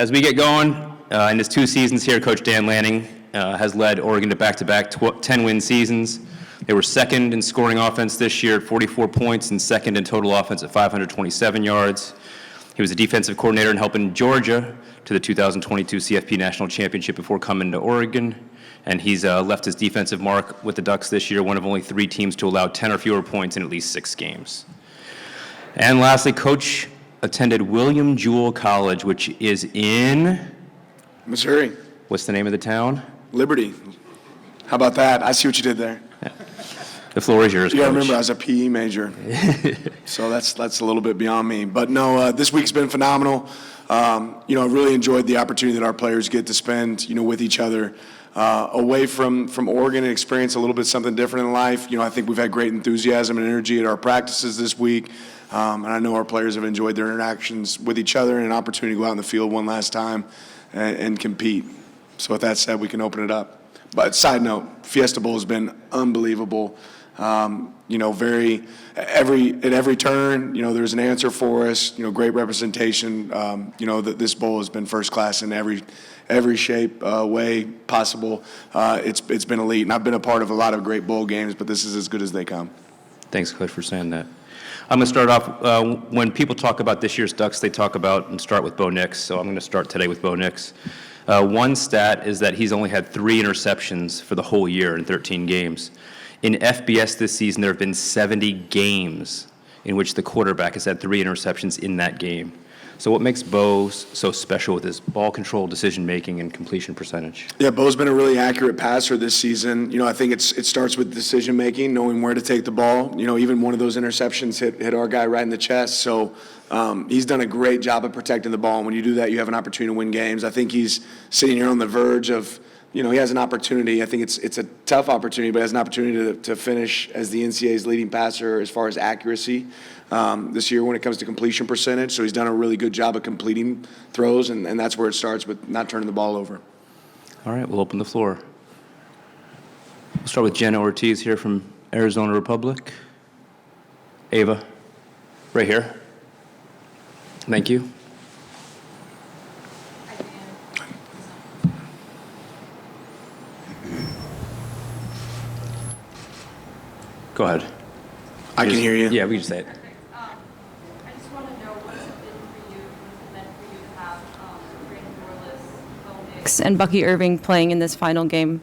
As we get going, in his 2 seasons here, Coach Dan Lanning has led Oregon to back-to-back 10-win seasons. They were second in scoring offense this year at 44 points and second in total offense at 527 yards. He was a defensive coordinator in helping Georgia to the 2022 CFP National Championship before coming to Oregon. And he's left his defensive mark with the Ducks this year, one of only 3 teams to allow 10 or fewer points in at least 6 games. And lastly, Coach attended William Jewell College, which is in Missouri. What's the name of the town? Liberty. How about that? I see what you did there. Yeah. The floor is yours, You gotta Coach. remember, I was a PE major, so that's a little bit beyond me. But no, this week's been phenomenal. I really enjoyed the opportunity that our players get to spend, with each other away from Oregon and experience a little bit something different in life. I think we've had great enthusiasm and energy at our practices this week. And I know our players have enjoyed their interactions with each other and an opportunity to go out in the field one last time and compete. So with that said, we can open it up. But side note, Fiesta Bowl has been unbelievable. At every turn, there's an answer for us. Great representation. That this bowl has been first class in every shape, way possible. It's been elite, and I've been a part of a lot of great bowl games, but this is as good as they come. Thanks, Coach, for saying that. I'm going to start off, when people talk about this year's Ducks, they talk about and start with Bo Nix, so I'm going to start today with Bo Nix. One stat is that he's only had 3 interceptions for the whole year in 13 games. In FBS this season, there have been 70 games in which the quarterback has had 3 interceptions in that game. So what makes Bo so special with his ball control, decision-making, and completion percentage? Yeah, Bo's been a really accurate passer this season. I think it starts with decision-making, knowing where to take the ball. Even one of those interceptions hit our guy right in the chest. So he's done a great job of protecting the ball. And when you do that, you have an opportunity to win games. I think he's sitting here on the verge of, he has an opportunity. I think it's a tough opportunity, but he has an opportunity to finish as the NCAA's leading passer as far as accuracy this year when it comes to completion percentage. So he's done a really good job of completing throws, and that's where it starts with not turning the ball over. All right, we'll open the floor. We'll start with Jenna Ortiz here from Arizona Republic. Ava, right here. Thank you. Go ahead. I can hear you. Yeah, we can say it. I just want to know what's it been for you to have Brandon Dorless, Bo Nix, and Bucky Irving playing in this final game?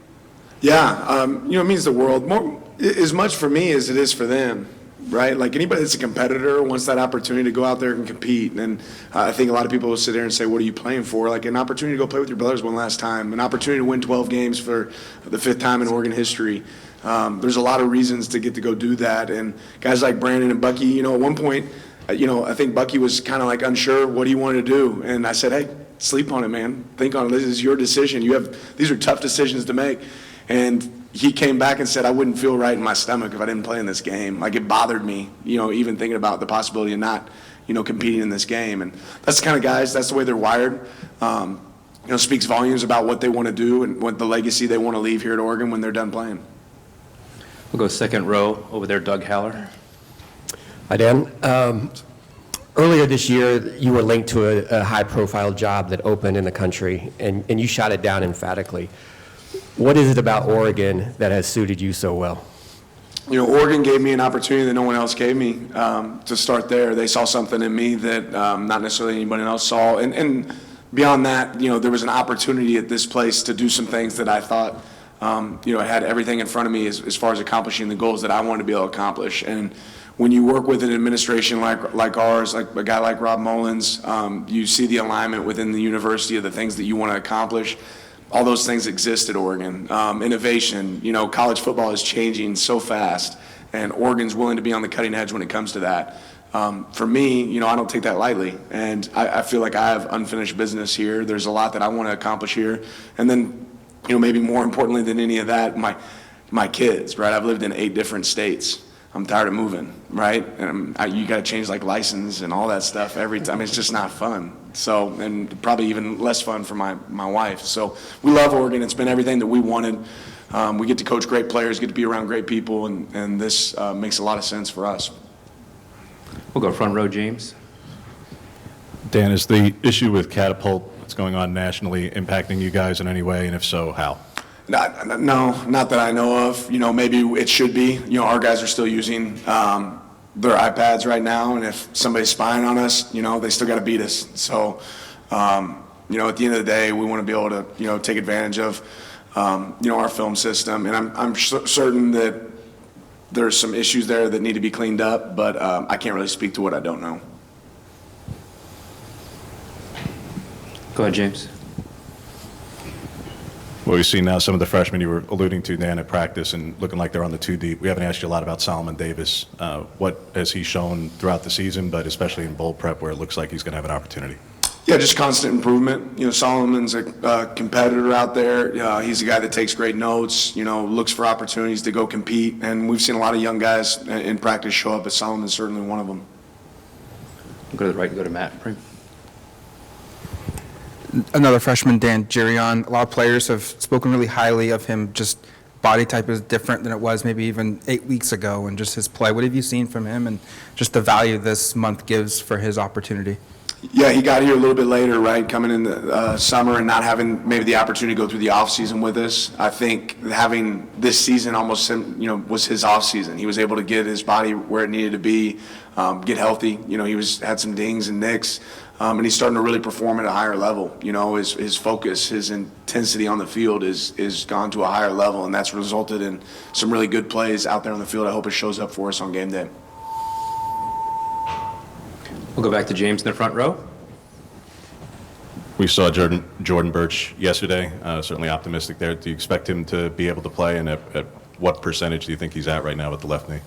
Yeah, it means the world. More as much for me as it is for them, right? Like anybody that's a competitor wants that opportunity to go out there and compete. And I think a lot of people will sit there and say, what are you playing for? Like an opportunity to go play with your brothers one last time, an opportunity to win 12 games for the 5th time in Oregon history. There's a lot of reasons to get to go do that. And guys like Brandon and Bucky, at one point, I think Bucky was kind of like unsure what he wanted to do. And I said, hey, sleep on it, man. Think on it. This is your decision. These are tough decisions to make. And he came back and said, I wouldn't feel right in my stomach if I didn't play in this game. Like it bothered me, even thinking about the possibility of not, competing in this game. And that's the kind of guys, that's the way they're wired. Speaks volumes about what they want to do and what the legacy they want to leave here at Oregon when they're done playing. We'll go second row over there, Doug Haller. Hi, Dan. Earlier this year, you were linked to a high-profile job that opened in the country, and you shot it down emphatically. What is it about Oregon that has suited you so well? Oregon gave me an opportunity that no one else gave me to start there. They saw something in me that not necessarily anybody else saw. And beyond that, there was an opportunity at this place to do some things that I thought, I had everything in front of me as far as accomplishing the goals that I wanted to be able to accomplish. And when you work with an administration like ours, like a guy like Rob Mullins, you see the alignment within the university of the things that you want to accomplish. All those things exist at Oregon. Innovation, college football is changing so fast, and Oregon's willing to be on the cutting edge when it comes to that. For me, I don't take that lightly, and I feel like I have unfinished business here. There's a lot that I want to accomplish here. And then, maybe more importantly than any of that, my kids, right? I've lived in 8 different states. I'm tired of moving, right? And you got to change like license and all that stuff every time. It's just not fun. So, and probably even less fun for my wife. So we love Oregon. It's been everything that we wanted. We get to coach great players, get to be around great people, and this makes a lot of sense for us. We'll go front row, James. Dan, is the issue with Catapult what's going on nationally impacting you guys in any way, and if so, how? No, not that I know of. Maybe it should be. Our guys are still using their iPads right now, and if somebody's spying on us, they still got to beat us. So, at the end of the day, we want to be able to, take advantage of, our film system. And I'm certain that there's some issues there that need to be cleaned up, but I can't really speak to what I don't know. Go ahead, James. Well, we've seen now some of the freshmen you were alluding to, Dan, at practice and looking like they're on the two deep. We haven't asked you a lot about Solomon Davis. What has he shown throughout the season, but especially in bowl prep where it looks like he's going to have an opportunity? Yeah, just constant improvement. Solomon's a competitor out there. He's a guy that takes great notes, looks for opportunities to go compete. And we've seen a lot of young guys in practice show up, but Solomon's certainly one of them. Go to the right, go to Matt. Another freshman, Dan Jirion. A lot of players have spoken really highly of him. Just body type is different than it was maybe even 8 weeks ago, and just his play. What have you seen from him, and just the value this month gives for his opportunity? Yeah, he got here a little bit later, right, coming in the summer and not having maybe the opportunity to go through the offseason with us. I think having this season almost, was his offseason. He was able to get his body where it needed to be, get healthy. He had some dings and nicks, and he's starting to really perform at a higher level. His focus, his intensity on the field is gone to a higher level, and that's resulted in some really good plays out there on the field. I hope it shows up for us on game day. We'll go back to James in the front row. We saw Jordan Burch yesterday, certainly optimistic there. Do you expect him to be able to play, and at what percentage do you think he's at right now with the left knee?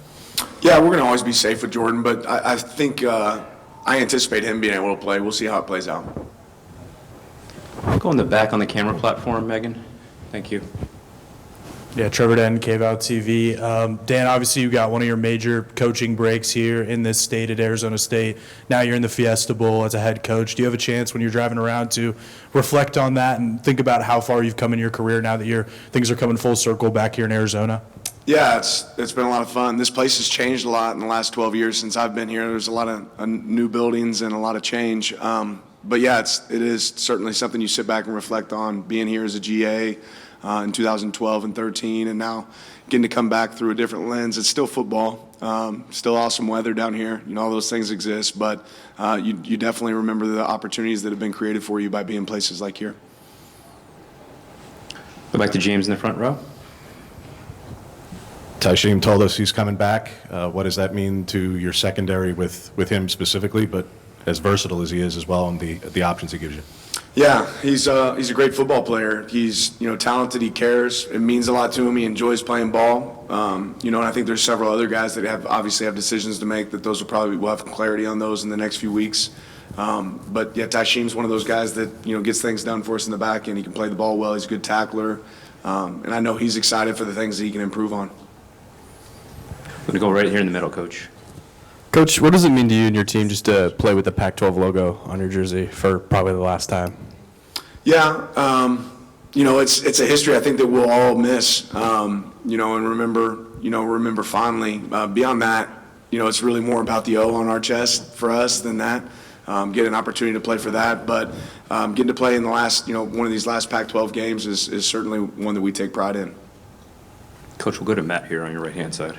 Yeah, we're going to always be safe with Jordan, but I think I anticipate him being able to play. We'll see how it plays out. Go in the back on the camera platform, Megan. Thank you. Yeah, Trevor Den, KVOW TV. Dan, obviously you got one of your major coaching breaks here in this state at Arizona State. Now you're in the Fiesta Bowl as a head coach. Do you have a chance when you're driving around to reflect on that and think about how far you've come in your career now that things are coming full circle back here in Arizona? Yeah, it's been a lot of fun. This place has changed a lot in the last 12 years since I've been here. There's a lot of new buildings and a lot of change. But yeah, it is certainly something you sit back and reflect on, being here as a GA in 2012 and 13, and now getting to come back through a different lens. It's still football, still awesome weather down here. All those things exist, but you definitely remember the opportunities that have been created for you by being places like here. Go back to James in the front row. Taisheem told us he's coming back. What does that mean to your secondary with him specifically, but as versatile as he is as well, and the options he gives you? Yeah, he's a great football player. He's talented. He cares. It means a lot to him. He enjoys playing ball. And I think there's several other guys that obviously have decisions to make. That we'll have clarity on those in the next few weeks. But yeah, Taisheem's one of those guys that gets things done for us in the back end. He can play the ball well. He's a good tackler, and I know he's excited for the things that he can improve on. I'm going to go right here in the middle, Coach. Coach, what does it mean to you and your team just to play with the Pac-12 logo on your jersey for probably the last time? Yeah, it's a history I think that we'll all miss, and remember fondly. Beyond that, it's really more about the O on our chest for us than that. Get an opportunity to play for that, but getting to play in the last, one of these last Pac-12 games is certainly one that we take pride in. Coach, we'll go to Matt here on your right-hand side.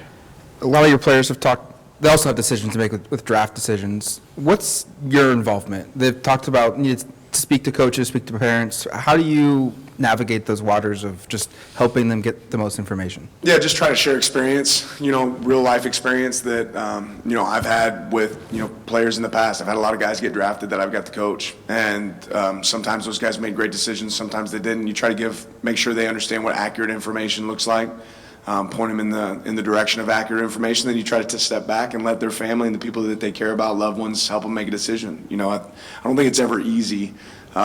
A lot of your players have talked. They also have decisions to make with draft decisions. What's your involvement? They've talked about needing to speak to coaches, speak to parents. How do you navigate those waters of just helping them get the most information? Yeah, just try to share experience, real life experience that, I've had with, players in the past. I've had a lot of guys get drafted that I've got to coach. And sometimes those guys made great decisions. Sometimes they didn't. You try to make sure they understand what accurate information looks like. Point them in the direction of accurate information. Then you try to step back and let their family and the people that they care about, loved ones, help them make a decision. I don't think it's ever easy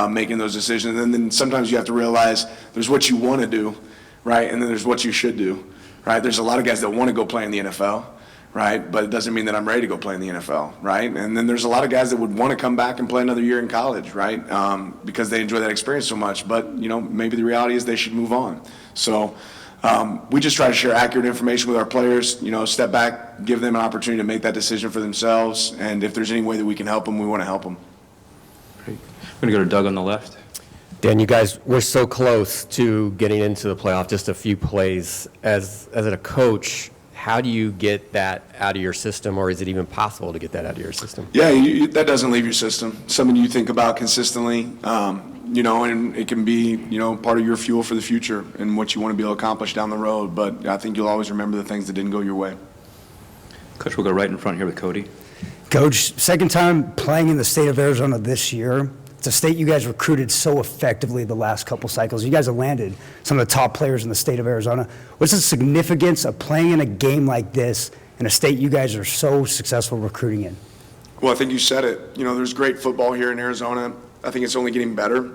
making those decisions. And then sometimes you have to realize there's what you want to do, right? And then there's what you should do, right? There's a lot of guys that want to go play in the NFL, right? But it doesn't mean that I'm ready to go play in the NFL, right? And then there's a lot of guys that would want to come back and play another year in college, right? Because they enjoy that experience so much. But, maybe the reality is they should move on. So we just try to share accurate information with our players, step back, give them an opportunity to make that decision for themselves. And if there's any way that we can help them, we want to help them. Great. We're going to go to Doug on the left. Dan, you guys were so close to getting into the playoff, just a few plays. As a coach, how do you get that out of your system, or is it even possible to get that out of your system? Yeah, that doesn't leave your system. Something you think about consistently, and it can be, part of your fuel for the future and what you want to be able to accomplish down the road. But I think you'll always remember the things that didn't go your way. Coach, we'll go right in front here with Cody. Coach, second time playing in the state of Arizona this year. It's a state you guys recruited so effectively the last couple cycles. You guys have landed some of the top players in the state of Arizona. What's the significance of playing in a game like this in a state you guys are so successful recruiting in? Well, I think you said it. There's great football here in Arizona. I think it's only getting better.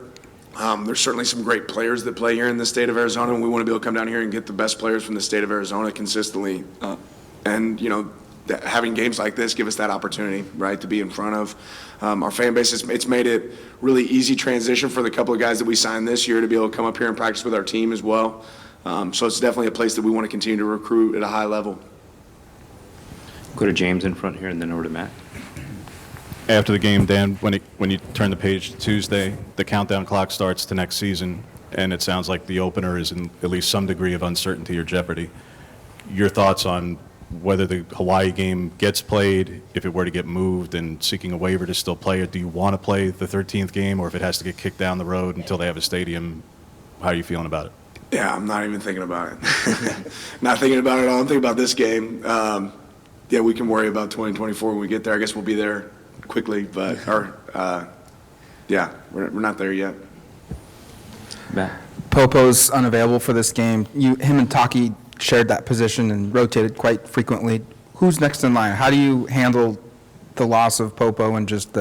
There's certainly some great players that play here in the state of Arizona, and we want to be able to come down here and get the best players from the state of Arizona consistently. Having games like this give us that opportunity, right, to be in front of our fan base. It's made it really easy transition for the couple of guys that we signed this year to be able to come up here and practice with our team as well. So it's definitely a place that we want to continue to recruit at a high level. Go to James in front here and then over to Matt. After the game, Dan, when you turn the page to Tuesday, the countdown clock starts to next season, and it sounds like the opener is in at least some degree of uncertainty or jeopardy. Your thoughts on whether the Hawaii game gets played, if it were to get moved, and seeking a waiver to still play it? Do you want to play the 13th game, or if it has to get kicked down the road until they have a stadium, how are you feeling about it? Yeah, I'm not even thinking about it. Not thinking about it at all. I'm thinking about this game. We can worry about 2024 when we get there. I guess we'll be there quickly, but we're not there yet. Matt. Popo's unavailable for this game. Him and Taki shared that position and rotated quite frequently. Who's next in line? How do you handle the loss of Popo and just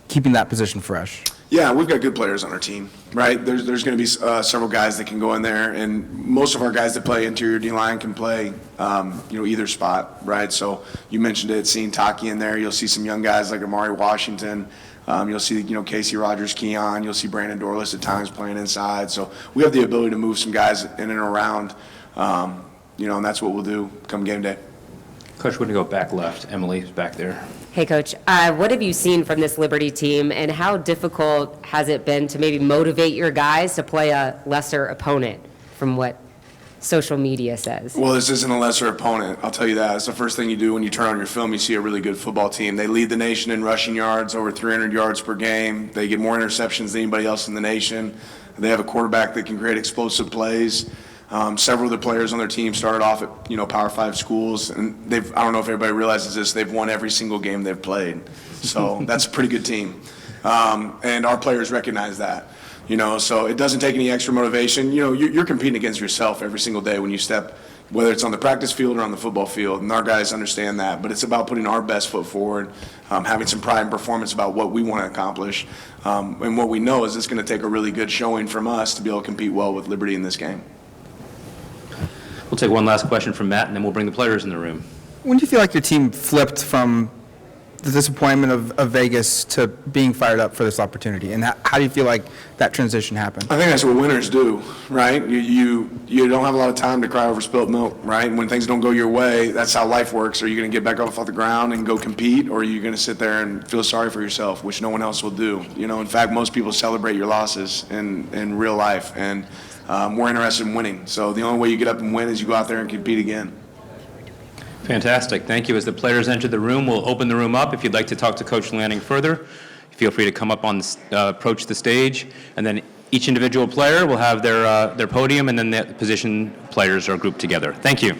keeping that position fresh? Yeah, we've got good players on our team, right? There's going to be several guys that can go in there, and most of our guys that play interior D-line can play, either spot, right? So you mentioned it, seeing Taki in there. You'll see some young guys like Amari Washington. You'll see, Casey Rogers-Keon. You'll see Brandon Dorless at times playing inside. So we have the ability to move some guys in and around, and that's what we'll do come game day. Coach, we're going to go back left. Emily's back there. Hey, Coach. What have you seen from this Liberty team, and how difficult has it been to maybe motivate your guys to play a lesser opponent from what social media says? Well, this isn't a lesser opponent, I'll tell you that. It's the first thing you do when you turn on your film. You see a really good football team. They lead the nation in rushing yards, over 300 yards per game. They get more interceptions than anybody else in the nation. They have a quarterback that can create explosive plays. Several of the players on their team started off at Power 5 schools, and I don't know if everybody realizes this, they've won every single game they've played. So that's a pretty good team. And our players recognize that. So it doesn't take any extra motivation. You're competing against yourself every single day when you step, whether it's on the practice field or on the football field, and our guys understand that. But it's about putting our best foot forward, having some pride and performance about what we want to accomplish. And what we know is it's going to take a really good showing from us to be able to compete well with Liberty in this game. We'll take one last question from Matt, and then we'll bring the players in the room. When do you feel like your team flipped from the disappointment of Vegas to being fired up for this opportunity? And how do you feel like that transition happened? I think that's what winners do, right? You don't have a lot of time to cry over spilt milk, right? And when things don't go your way, that's how life works. Are you going to get back off the ground and go compete, or are you going to sit there and feel sorry for yourself, which no one else will do? In fact, most people celebrate your losses in real life, and we're interested in winning. So the only way you get up and win is you go out there and compete again. Fantastic. Thank you. As the players enter the room, we'll open the room up. If you'd like to talk to Coach Lanning further, feel free to come up approach the stage, and then each individual player will have their podium, and then the position players are grouped together. Thank you.